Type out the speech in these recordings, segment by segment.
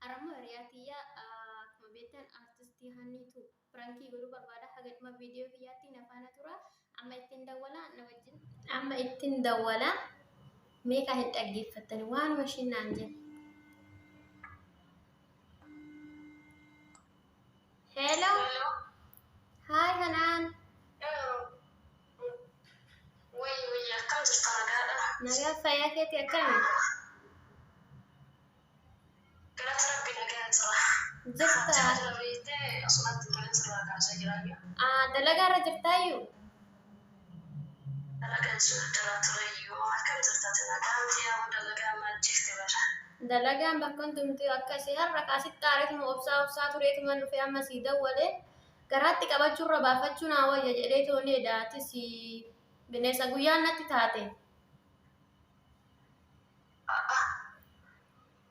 Arama Riatia kemudian artis Tihanitu Frankie guru berbada hagat video Riati nafana tura amma ittin dawala meka hin dhaggeeffatani waan mashinaan jedhe. Hello. Hi Hanan. Akkam jirta nagaadha? Nagaa fayyaa keeti akkami? Galata rabbi nagaa jira. Jirta? Asumatti galata irraa kaasaa jiraayu. Dalagaa irra jirtaayyuu? Dalagaa jiru dalaturaayyuu akkam jirtaati nagaan xiyyaa'uu dalagaa maal jifte bara? Dalagaan bakka hundumtuu akkasii har'a kaasitti aareetuma obsaa tureetuma dhufee amma sii dawwalee garaatti qabachuurra baafachuun hawayya jedhee toonee daatis bineensa guyyaan natti taate.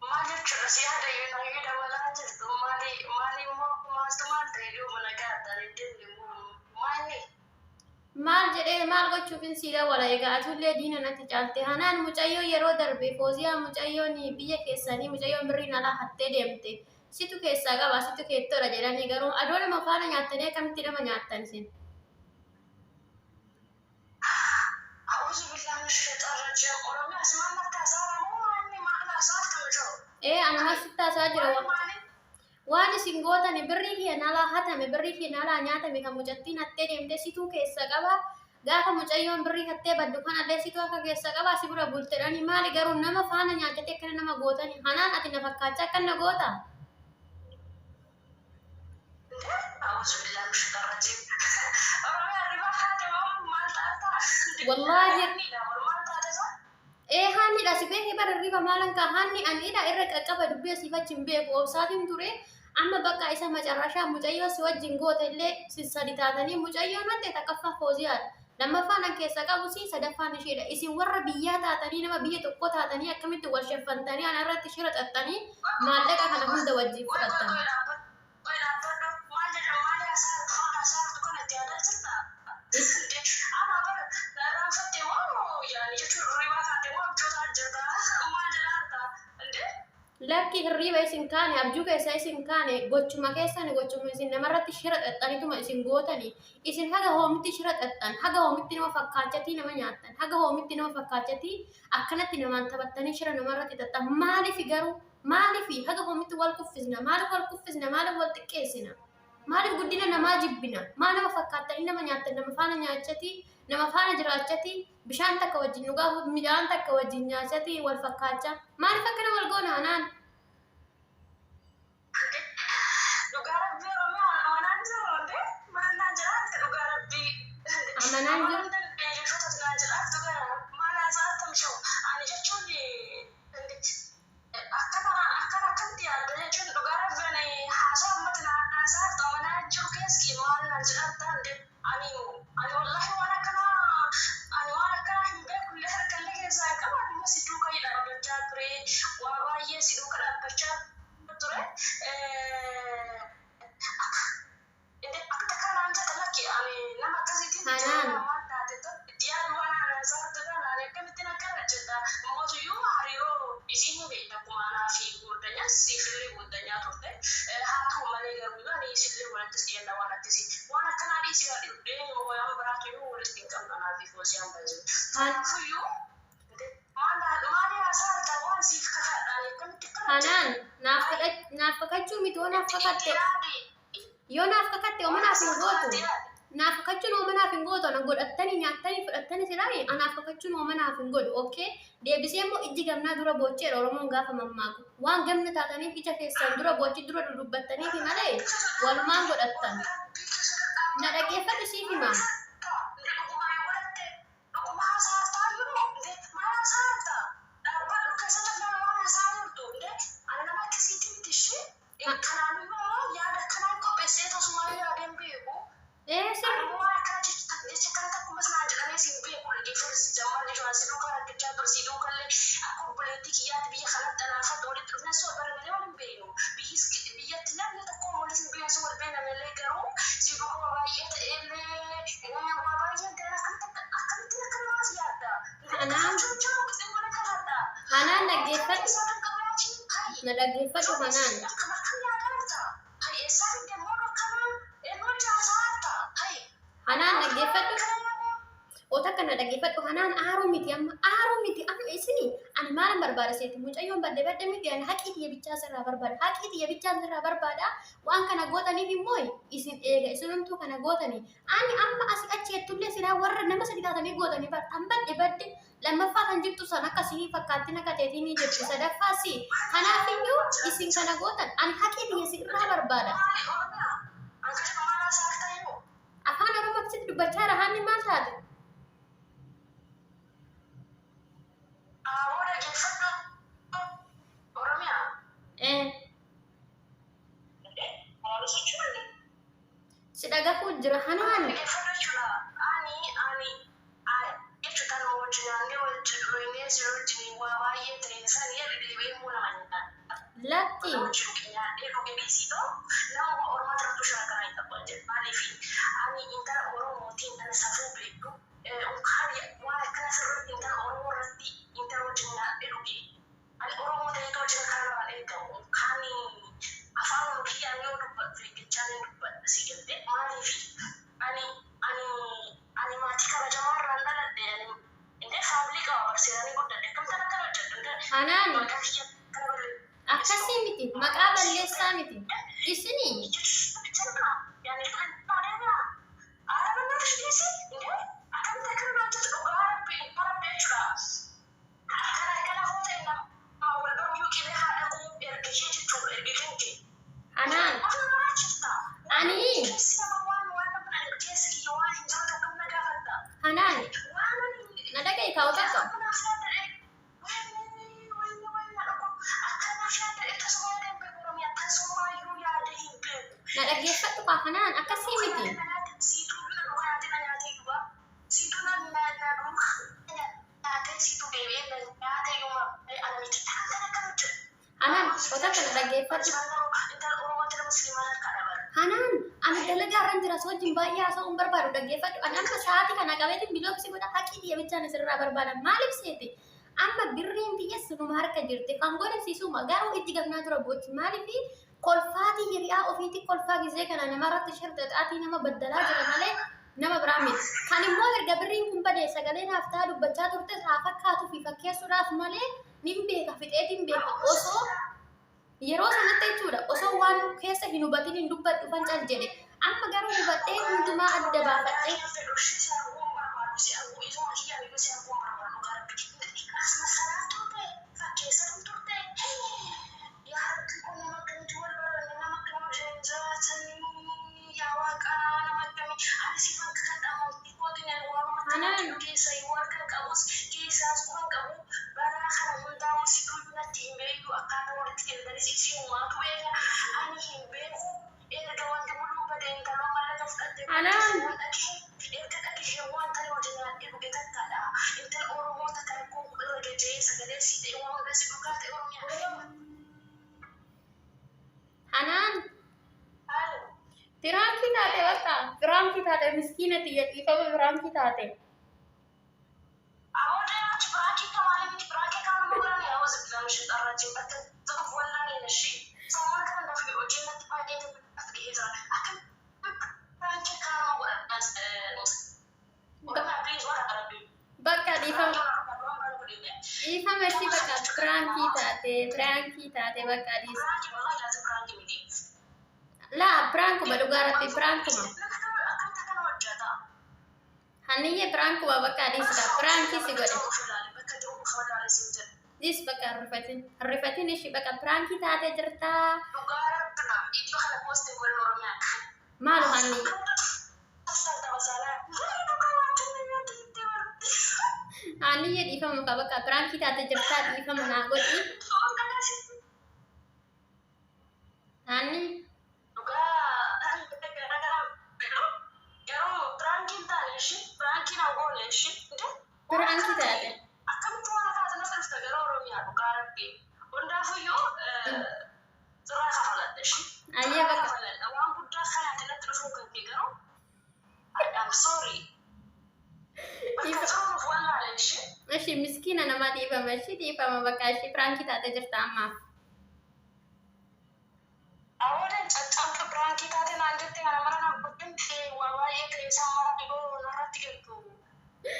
Maal jechuudha si yaada yoo dabalaa jirtu maali immoo maaltu maal ta'e duuba nagaa addaan hin maali? Maal jedhee maal gochuufin sii dawwala egaa atullee diina natti caalte Hanaan mucayyoo yeroo darbe Fooziyaa mucayyoon biyya keessanii mucayyoon birriin alaa hattee deemte situ keessaa qaba situ keettoodha jedhanii garuu adoo nama faana nyaattanii akkamitti nama nyaattan isin? Anuma sitti haasaa jira waan isin gootani birrii kiyyan alaa hatame birrii kiyyan alaa nyaatame kan mucattiin hattee deemte situu keessa qaba gaafa mucayyoon birrii hattee baddu kanallee situu akka keessa qaba si bira bultedhani maali garuu nama faana nyaachate akkana nama gootani Hanaan ati na fakkaachaa akkana goota? Wallahi hanni dha si beekee bara riba maalan ka hanni anidha irra qaqqaba dubbii asii fachin beeku obsaatiin ture amma bakka isa macarrashaa mucayyoo si wajjin goote illee si sadi taatanii mucayyoo natti takkaffaa Fooziyaadha lammaffaan an keessa qabu si sadaffaan isheedha isin warra biyyaa taatanii nama biyya tokko taatanii akkamitti wal sheffantanii ana irratti shira xaxxanii maallaqa kana hunda wajjin fudhattan. Lakki hirriba isin kaane abjuu keessa isin kaane gochuma keessani gochuma isin namarratti shira xaxxanituma isin gootani isin haga hoomitti shira xaxxan haga hoomitti nama fakkaachatii nama nyaattan haga hoomitti nama fakkaachatii akkanatti namaan taphattanii shira namarratti xaxxan maaliif garuu maaliif haga hoomitti wal kuffisna maaliif wal xiqqeessina maaliif guddina namaa jibbina maal nama fakkaattanii nama nyaattan nama faana nyaachatii nama faana jiraachatii bishaan takka wajjin dhugaa midhaan takka wajjin nyaachatii wal fakkaachaa maaliif akkana wal goona Hanaan? Amanaan jiru? Hanaan naaf fakkaachuu miti yoo naaf fakkatte omanaaf hin gootu naaf fakkachuun omanaaf hin gootu ana godhattanii nyaattanii fudhattanii silaani anaaf fakkachuun omanaaf hin godhu okay deebisee immoo ijji gamnaa dura boocheedha Oromoon gaafa mammaaku waan gamna taataniif ija keessan dura boochi dura dudubbattaniif malee walumaan godhattan na dhaggeeffadhu siif himaa. Hanan dhaggeeffadhu Hanan. Hanan dhaggeeffadhu. Ota kana dhaggeeffadhu Hanan aaruu miti amma isini ani maalan barbaada seeti mucayyoon badde miti ani haqii xiyya bichaa sirraa barbaada waan kana gootaniif immoo isin eega isinumtuu kana gootani ani amma asi achi ettullee silaa warra nama sadi taatanii gootanii an badde lammaffaa kan jirtu san akkasii fakkaattina kateetiin ni jirti sadaffaasi kanaafiyyuu isin kana gootan ani haqii xiyya sirraa barbaada. Afaan Oromootti dubbachaa rahaanni maal taate? Sudah gak jira Hanan. Lati. Hanan. Akkasii miti maqaa balleessaa miti isini Hanan Hanan nadagay ikaw takka na dhaggeeffadhu ka Hanan akkasii miti Hanan ota kana dhaggeeffadhu Hanan ani dalagaarran jira soojin baay'ee haasa'uun barbaadu dhaggeeffadhu ani amma sa'aatii kana qabeetiin bilooksii godha haqii xiyya bichaan isirraa barbaadan maaliif seete amma birriin xiyya sunuma harka jirti kan godhasiisuma garuu itti gabnaa tura boochi maaliif kolfaatii hiriyaa ofiitti kolfaa gizee kana namarratti shirxaxaatii nama baddalaa jira malee nama biraa miti kan immoo erga birriin kun badee sagalee naaf ta'a dubbachaa turtes haa fakkaatuu fi fakkeessuudhaaf malee nin beeka fixeetiin beeka osoo yeroo sanatti jechuudha osoo waan keessa hin hubatin hin dubbadhu fancal jedhe amma garuu hubadhee hundumaa adda baafadhee Hanan Piraanki taate bakka piraanki taate miskiina xiyya dhiifama piraanki taate bakka dhiifama si bakka piraanki taate bakka dhiis La, prankuma dhugaarratti prankuma. Haniyye prankuma bakka adiisudha. Prankii si godhe. Dis bakka harrifatin ishii bakka prankii taatee jirta. Maalu hanni? Haniyye dhiifama ka bakka prankii taatee jirta dhiifama naa godhi. Hanni? Pranki taate. Ayya bakka. Waan guddaa kanaatti natti dhufuu kan kee garuu I'm sorry. Bakka jiruuf waan laalan ishee. Ishii miskiina namaa dhiifama. Ishii dhiifama bakka ishii firaankii taatee jirta ammaaf. Awwaadhaan caccabdu biraankii taate naan jettee kana mara naaf guddinti waa baay'ee keessaa mara dhiboo narratti galtu.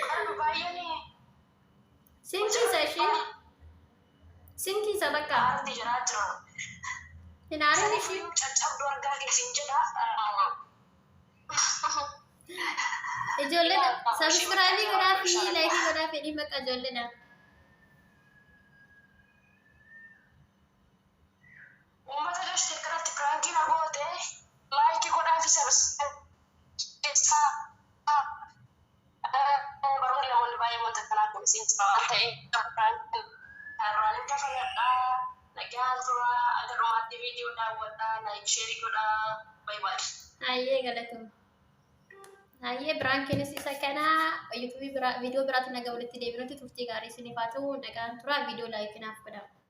Kana baay'een Sinkiisa ishii. Sinkiisa bakka. aarti jiraa jira. Hin aarin ishii. Caccabdu argaa keessin jedha. Ijoolleen sabiskiraabii godhaa fi laayikii godhaa fedhii bakka ijoolleedhaan. Uummata gashte kanatti piraankiin agoote laayikii godhaa fi sabsisaa baroonni namoonni baay'ee wanta kanaa kumsiinsa waan ta'eef piraankiin irraan kafaladhaa nagaan tura agarumaatti viidiyoo daawwadhaa laayik sheerii godhaa baay'ee. Ayyee galatuma. Ayyee biraankiinis isa kana yuutuubii biraa viidiyoo biraatti nagaa walitti deebinutti turtii gaarii isiniif haa ta'u nagaan tura viidiyoo laayikinaaf godhaa.